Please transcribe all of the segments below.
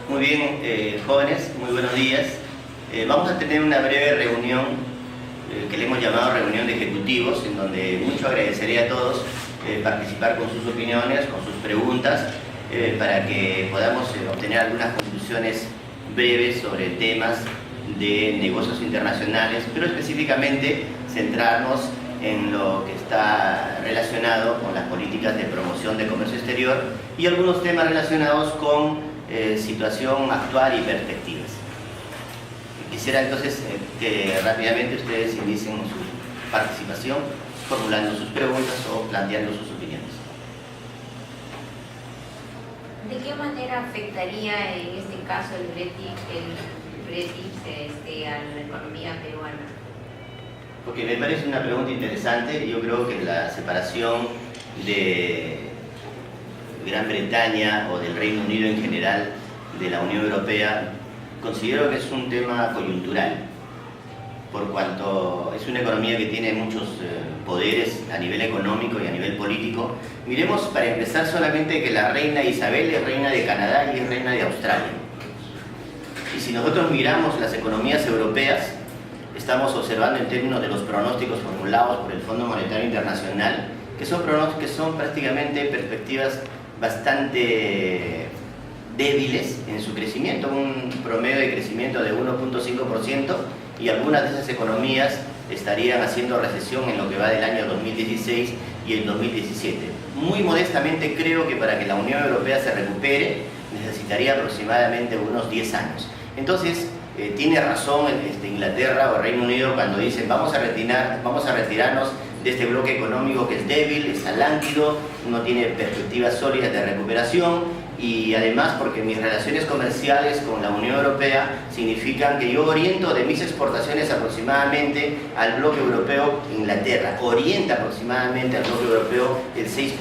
Muy bien, jóvenes, muy buenos días. Vamos a tener una breve reunión que le hemos llamado reunión de ejecutivos, en donde mucho agradecería a todos participar con sus opiniones, con sus preguntas, para que podamos obtener algunas conclusiones breves sobre temas de negocios internacionales, pero específicamente centrarnos en lo que está relacionado con las políticas de promoción de comercio exterior y algunos temas relacionados con situación actual y perspectivas. Quisiera entonces que rápidamente ustedes inicien su participación, formulando sus preguntas o planteando sus opiniones. ¿De qué manera afectaría en este caso el Brexit a la economía peruana? Porque me parece una pregunta interesante. Yo creo que la separación de Gran Bretaña o del Reino Unido en general de la Unión Europea, considero que es un tema coyuntural, por cuanto es una economía que tiene muchos poderes a nivel económico y a nivel político. Miremos para empezar solamente que la reina Isabel es reina de Canadá y es reina de Australia. Y si nosotros miramos las economías europeas, estamos observando en términos de los pronósticos formulados por el Fondo Monetario Internacional, que son pronósticos que son prácticamente perspectivas bastante débiles en su crecimiento, un promedio de crecimiento de 1.5%, y algunas de esas economías estarían haciendo recesión en lo que va del año 2016 y el 2017. Muy modestamente creo que para que la Unión Europea se recupere necesitaría aproximadamente unos 10 años. Entonces, tiene razón Inglaterra o Reino Unido cuando dicen vamos a retirarnos de este bloque económico que es débil, está lánguido, no tiene perspectivas sólidas de recuperación, y además porque mis relaciones comerciales con la Unión Europea significan que yo oriento de mis exportaciones aproximadamente al bloque europeo. Inglaterra orienta aproximadamente al bloque europeo el 6%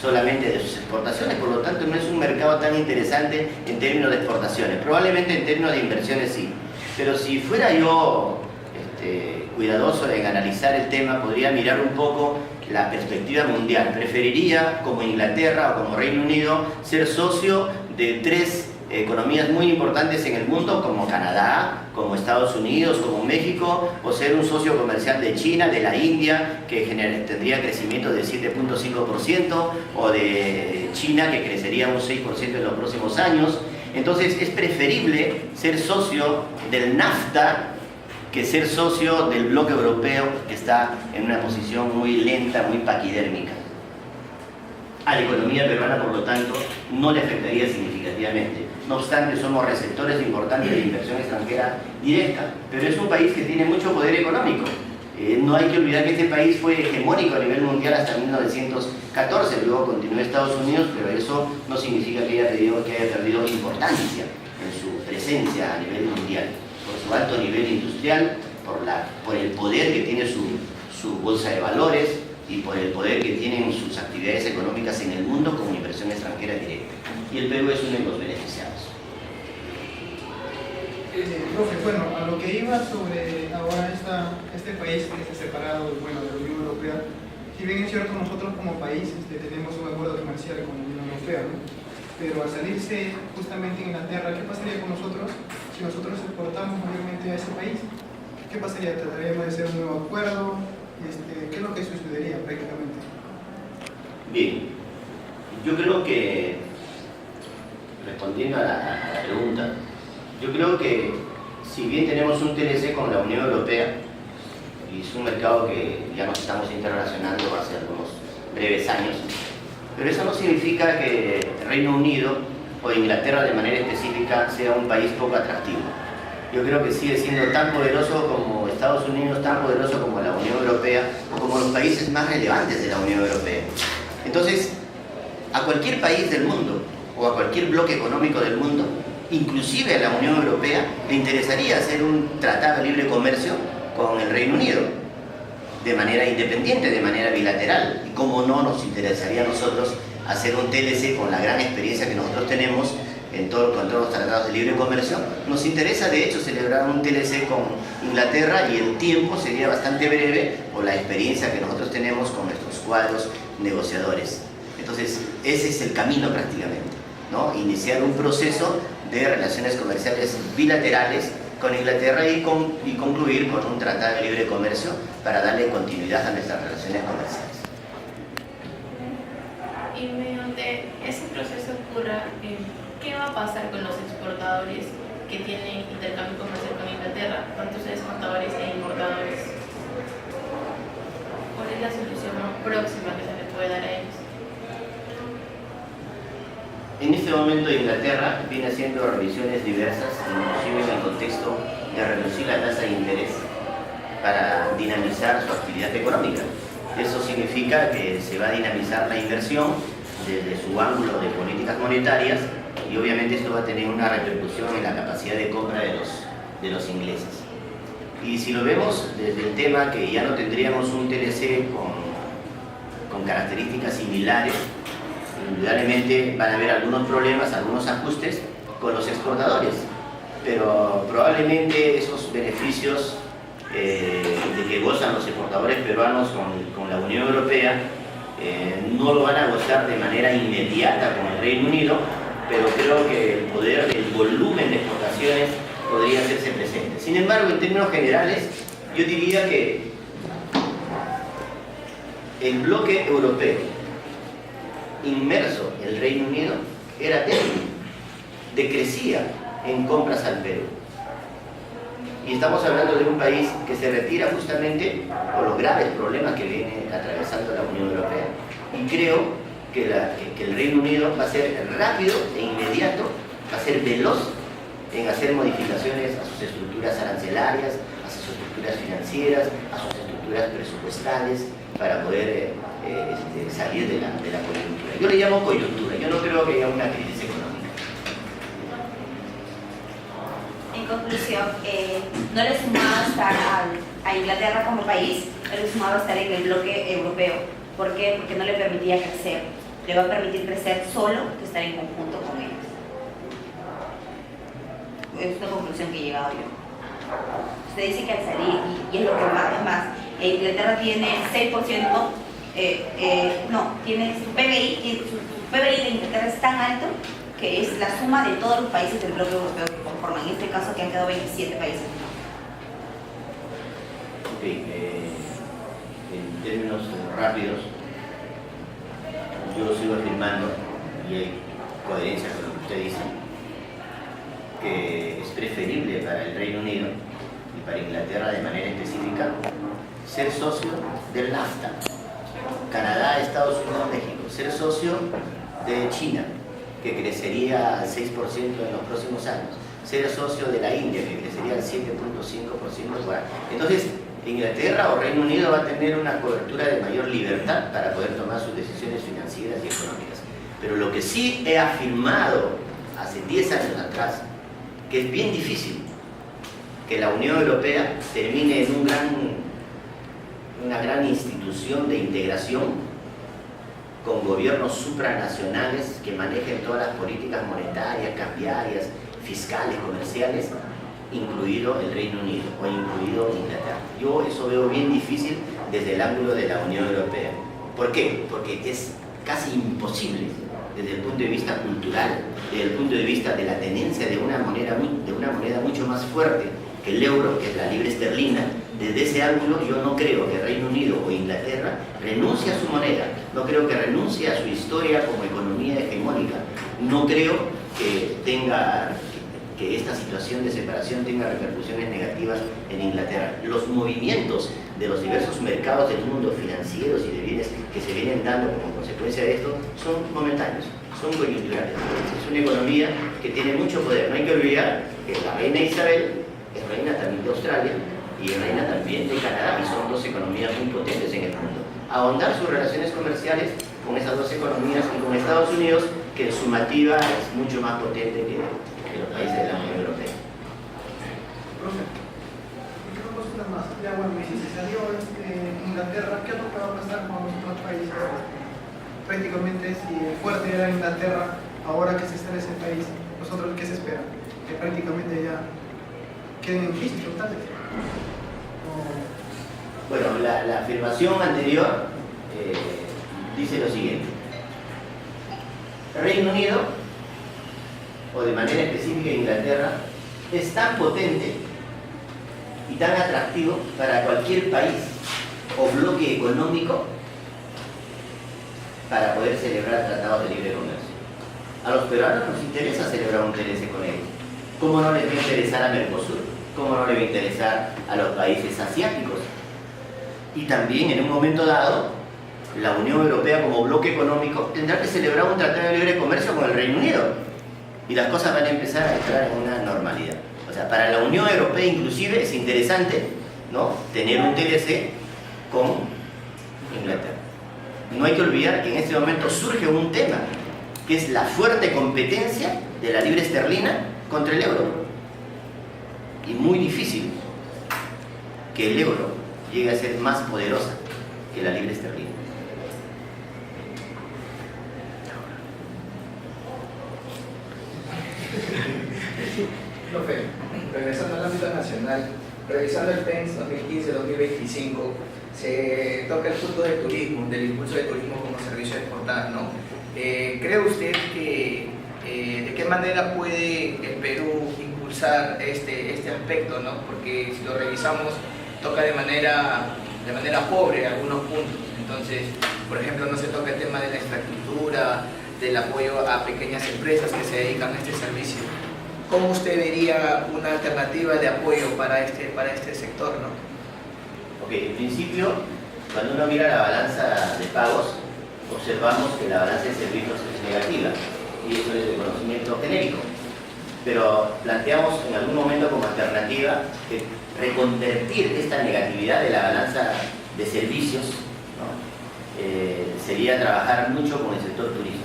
solamente de sus exportaciones, por lo tanto no es un mercado tan interesante en términos de exportaciones, probablemente en términos de inversiones sí, pero si fuera yo cuidadoso en analizar el tema, podría mirar un poco la perspectiva mundial. Preferiría, como Inglaterra o como Reino Unido, ser socio de tres economías muy importantes en el mundo, como Canadá, como Estados Unidos, como México, o ser un socio comercial de China, de la India, que tendría crecimiento de 7.5%, o de China, que crecería un 6% en los próximos años. Entonces es preferible ser socio del NAFTA que ser socio del bloque europeo, que está en una posición muy lenta, muy paquidérmica. A la economía peruana, por lo tanto, no le afectaría significativamente. No obstante, somos receptores importantes de inversión extranjera directa, pero es un país que tiene mucho poder económico. No hay que olvidar que este país fue hegemónico a nivel mundial hasta 1914, luego continuó Estados Unidos, pero eso no significa que haya perdido importancia en su presencia a nivel mundial, por su alto nivel industrial, por el poder que tiene su bolsa de valores y por el poder que tienen sus actividades económicas en el mundo como inversión extranjera directa. Y el Perú es uno de los beneficiados. Profe, bueno, a lo que iba sobre ahora este país que está separado de la Unión Europea, si bien es cierto nosotros como país tenemos un acuerdo comercial con la Unión Europea, ¿no? Pero al salirse justamente Inglaterra, ¿qué pasaría con nosotros si nosotros exportamos mayormente a ese país? ¿Qué pasaría? ¿Trataríamos de hacer un nuevo acuerdo? ¿Qué es lo que sucedería prácticamente? Bien, yo creo que, respondiendo a la pregunta, yo creo que si bien tenemos un TLC con la Unión Europea, y es un mercado que ya nos estamos interrelacionando hace algunos breves años, pero eso no significa que Reino Unido o Inglaterra de manera específica sea un país poco atractivo. Yo creo que sigue siendo tan poderoso como Estados Unidos, tan poderoso como la Unión Europea, o como los países más relevantes de la Unión Europea. Entonces, a cualquier país del mundo, o a cualquier bloque económico del mundo, inclusive a la Unión Europea, le interesaría hacer un tratado de libre comercio con el Reino Unido, de manera independiente, de manera bilateral. Y cómo no nos interesaría a nosotros hacer un TLC con la gran experiencia que nosotros tenemos con todos los tratados de libre comercio. Nos interesa de hecho celebrar un TLC con Inglaterra, y el tiempo sería bastante breve por la experiencia que nosotros tenemos con nuestros cuadros negociadores. Entonces ese es el camino prácticamente. ¿no? Iniciar un proceso de relaciones comerciales bilaterales con Inglaterra y concluir con un tratado de libre comercio para darle continuidad a nuestras relaciones comerciales. Y mediante ese proceso ocurra, ¿qué va a pasar con los exportadores que tienen intercambio comercial con Inglaterra, tanto exportadores e importadores? ¿Cuál es la solución más próxima que se le puede dar a ellos? En este momento Inglaterra viene haciendo revisiones diversas, inclusive en el contexto de reducir la tasa de interés para dinamizar su actividad económica. Eso significa que se va a dinamizar la inversión desde su ángulo de políticas monetarias y obviamente esto va a tener una repercusión en la capacidad de compra de los ingleses. Y si lo vemos desde el tema que ya no tendríamos un TLC con características similares, indudablemente van a haber algunos problemas, algunos ajustes con los exportadores, pero probablemente esos beneficios de que gozan los exportadores peruanos con la Unión Europea no lo van a gozar de manera inmediata con el Reino Unido, pero creo que el poder del volumen de exportaciones podría hacerse presente. Sin embargo, en términos generales, yo diría que el bloque europeo inmerso en el Reino Unido era débil, decrecía en compras al Perú. Y estamos hablando de un país que se retira justamente por los graves problemas que viene atravesando la Unión Europea. Y creo que el Reino Unido va a ser rápido e inmediato, va a ser veloz en hacer modificaciones a sus estructuras arancelarias, a sus estructuras financieras, a sus estructuras presupuestales, para poder salir de la coyuntura. Yo le llamo coyuntura, yo no creo que haya una crisis económica. En conclusión, no le sumaba estar a Inglaterra como país, no le sumaba estar en el bloque europeo. ¿Por qué? Porque no le permitía crecer. Le va a permitir crecer solo que estar en conjunto con ellos. Es una conclusión que he llegado yo. Usted dice que al salir, y es lo que más, es más, Inglaterra tiene 6%, tiene su PBI de Inglaterra es tan alto que es la suma de todos los países del bloque europeo que conforman, en este caso que han quedado 27 países. Ok, en términos rápidos, yo sigo afirmando, y hay coherencia con lo que usted dice, que es preferible para el Reino Unido y para Inglaterra de manera específica ser socio del NAFTA, Canadá, Estados Unidos, México, ser socio de China, que crecería al 6% en los próximos años, ser socio de la India, que crecería al 7.5% por año. Entonces, Inglaterra o Reino Unido va a tener una cobertura de mayor libertad para poder tomar sus decisiones financieras y económicas. Pero lo que sí he afirmado hace 10 años atrás, que es bien difícil que la Unión Europea termine en una gran institución de integración con gobiernos supranacionales que manejen todas las políticas monetarias, cambiarias, fiscales, comerciales, incluido el Reino Unido o incluido Inglaterra. Yo eso veo bien difícil desde el ángulo de la Unión Europea. ¿Por qué? Porque es casi imposible desde el punto de vista cultural, desde el punto de vista de la tenencia de una moneda mucho más fuerte que el euro, que es la libra esterlina. Desde ese ángulo yo no creo que Reino Unido o Inglaterra renuncie a su moneda, no creo que renuncie a su historia como economía hegemónica, no creo que esta situación de separación tenga repercusiones negativas en Inglaterra. Los movimientos de los diversos mercados del mundo, financieros y de bienes, que se vienen dando como consecuencia de esto, son momentáneos, son coyunturales. Es una economía que tiene mucho poder. No hay que olvidar que la reina Isabel es reina también de Australia y es reina también de Canadá, y son dos economías muy potentes en el mundo. Ahondar sus relaciones comerciales con esas dos economías y con Estados Unidos, que en sumativa es mucho más potente que los países de la Unión Europea. Profe, dos cosas más. Ya bueno, y si se salió Inglaterra, ¿qué es lo que va a pasar con los otros países? Prácticamente, si fuerte era Inglaterra, ahora que se sale ese país, ¿nosotros qué se espera? Que prácticamente ya queden en crisis totales. Bueno, la afirmación anterior dice lo siguiente: Reino Unido o de manera específica Inglaterra, es tan potente y tan atractivo para cualquier país o bloque económico para poder celebrar tratados de libre comercio. A los peruanos nos interesa celebrar un TLC con ellos. ¿Cómo no les va a interesar a Mercosur? ¿Cómo no les va a interesar a los países asiáticos? Y también en un momento dado, la Unión Europea como bloque económico tendrá que celebrar un tratado de libre comercio con el Reino Unido. Y las cosas van a empezar a entrar en una normalidad. O sea, para la Unión Europea inclusive es interesante, ¿no?, tener un TLC con Inglaterra. No hay que olvidar que en este momento surge un tema, que es la fuerte competencia de la libra esterlina contra el euro. Y muy difícil que el euro llegue a ser más poderosa que la libra esterlina. Profe, regresando al ámbito nacional, revisando el PENS 2015-2025, se toca el punto del turismo, del impulso del turismo como servicio de exportar, ¿no? ¿Cree usted que de qué manera puede el Perú impulsar este aspecto, ¿no? Porque si lo revisamos, toca de manera pobre algunos puntos. Entonces, por ejemplo, no se toca el tema de la infraestructura, del apoyo a pequeñas empresas que se dedican a este servicio. ¿Cómo usted vería una alternativa de apoyo para este sector, ¿no? Ok, en principio, cuando uno mira la balanza de pagos, observamos que la balanza de servicios es negativa, y eso es de conocimiento genérico. Pero planteamos en algún momento como alternativa que reconvertir esta negatividad de la balanza de servicios, ¿no?, sería trabajar mucho con el sector turismo.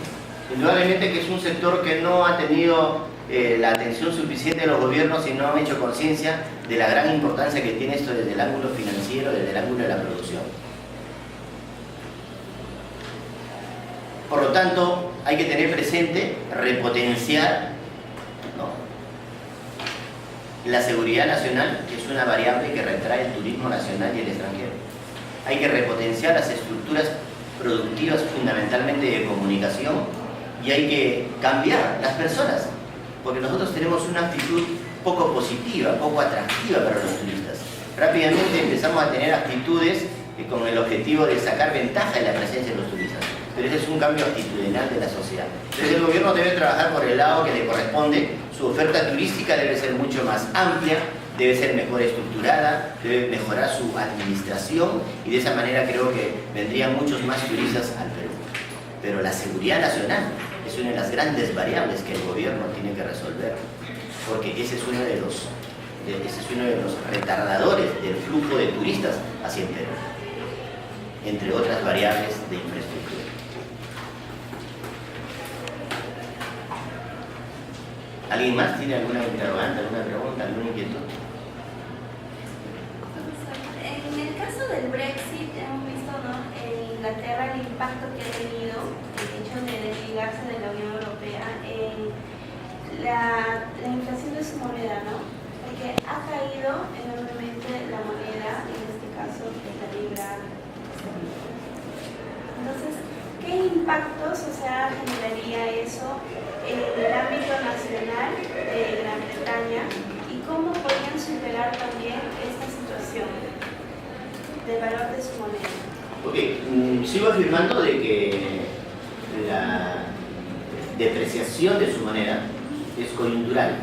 Indudablemente que es un sector que no ha tenido la atención suficiente de los gobiernos y no han hecho conciencia de la gran importancia que tiene esto desde el ángulo financiero, desde el ángulo de la producción. Por lo tanto, hay que tener presente, repotenciar, ¿no?, la seguridad nacional, que es una variable que retrae el turismo nacional y el extranjero. Hay que repotenciar las estructuras productivas, fundamentalmente de comunicación, y hay que cambiar las personas, porque nosotros tenemos una actitud poco positiva, poco atractiva para los turistas. Rápidamente empezamos a tener actitudes con el objetivo de sacar ventaja de la presencia de los turistas. Pero ese es un cambio actitudinal de la sociedad. Entonces el gobierno debe trabajar por el lado que le corresponde. Su oferta turística debe ser mucho más amplia, debe ser mejor estructurada, debe mejorar su administración, y de esa manera creo que vendrían muchos más turistas al Perú. Pero la seguridad nacional es una de las grandes variables que el gobierno tiene que resolver, porque ese es uno de los retardadores del flujo de turistas hacia el Perú, entre otras variables de infraestructura. ¿Alguien más tiene alguna interrogante, alguna pregunta, alguna inquietud? En el caso del Brexit hemos visto, ¿no?, en Inglaterra el impacto que ha tenido el hecho de desligarse de la Unión Europea en la inflación de su moneda, ¿no? Porque ha caído enormemente la moneda, en este caso es la libra esterlina. Entonces, ¿qué impactos, generaría eso en el ámbito nacional de Gran Bretaña, y cómo podrían superar también esta situación del valor de su moneda? Ok, sigo afirmando de que la depreciación de su moneda es coyuntural,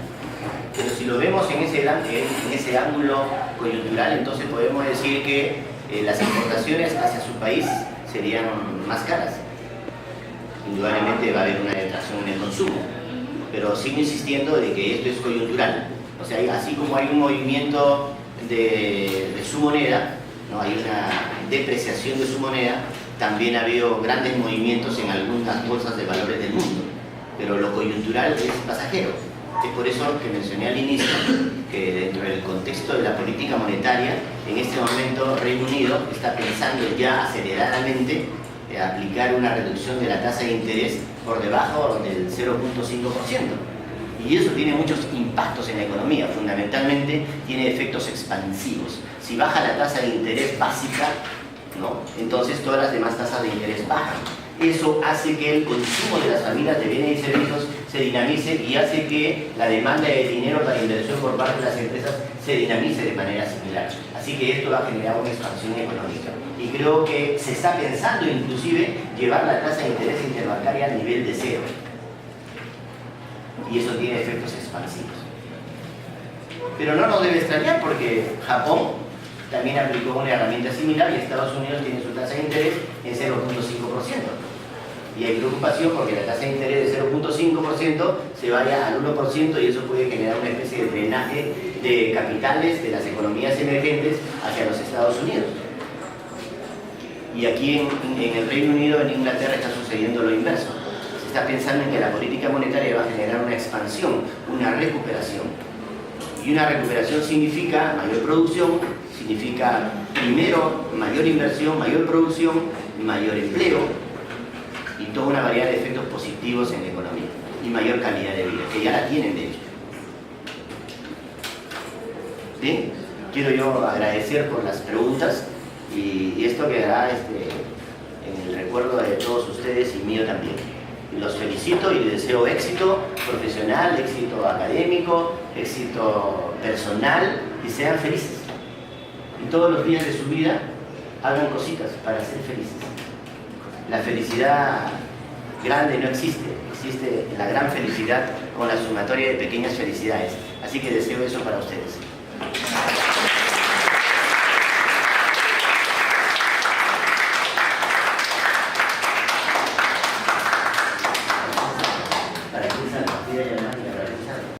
pero si lo vemos en ese ángulo coyuntural, entonces podemos decir que las exportaciones hacia su país serían más caras. Indudablemente va a haber una retracción en el consumo, pero sigo insistiendo de que esto es coyuntural. O sea, así como hay un movimiento de su moneda, ¿no?, hay una depreciación de su moneda, también ha habido grandes movimientos en algunas bolsas de valores del mundo, pero lo coyuntural es pasajero. Es por eso que mencioné al inicio que dentro del contexto de la política monetaria, en este momento Reino Unido está pensando ya aceleradamente aplicar una reducción de la tasa de interés por debajo del 0.5%. Y eso tiene muchos impactos en la economía, fundamentalmente tiene efectos expansivos. Si baja la tasa de interés básica, ¿no?, entonces todas las demás tasas de interés bajan. Eso hace que el consumo de las familias de bienes y servicios se dinamice y hace que la demanda de dinero para inversión por parte de las empresas se dinamice de manera similar. Así que esto va a generar una expansión económica. Y creo que se está pensando inclusive llevar la tasa de interés interbancaria al nivel de cero. Y eso tiene efectos expansivos. Pero no nos debe extrañar porque Japón también aplicó una herramienta similar y Estados Unidos tiene su tasa de interés en 0.5%. Y hay preocupación porque la tasa de interés de 0.5% se vaya al 1% y eso puede generar una especie de drenaje de capitales de las economías emergentes hacia los Estados Unidos. Y aquí en el Reino Unido, en Inglaterra, está sucediendo lo inverso. Se está pensando en que la política monetaria va a generar una expansión, una recuperación. Y una recuperación significa mayor producción, significa primero mayor inversión, mayor producción, mayor empleo y toda una variedad de efectos positivos en la economía y mayor calidad de vida, que ya la tienen de hecho. Bien, quiero yo agradecer por las preguntas y esto quedará en el recuerdo de todos ustedes y mío también. Los felicito y les deseo éxito profesional, éxito académico, éxito personal y sean felices. Y todos los días de su vida hagan cositas para ser felices. La felicidad grande no existe, existe la gran felicidad con la sumatoria de pequeñas felicidades. Así que deseo eso para ustedes.